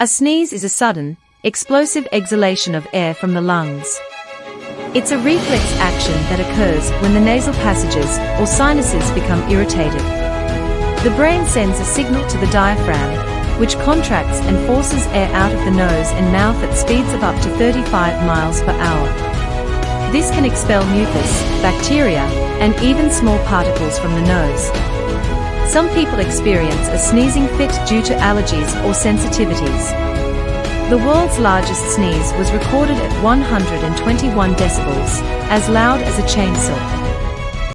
A sneeze is a sudden, explosive exhalation of air from the lungs. It's a reflex action that occurs when the nasal passages or sinuses become irritated. The brain sends a signal to the diaphragm, which contracts and forces air out of the nose and mouth at speeds of up to 35 miles per hour. This can expel mucus, bacteria, and even small particles from the nose. Some people experience a sneezing fit due to allergies or sensitivities. The world's largest sneeze was recorded at 121 decibels, as loud as a chainsaw.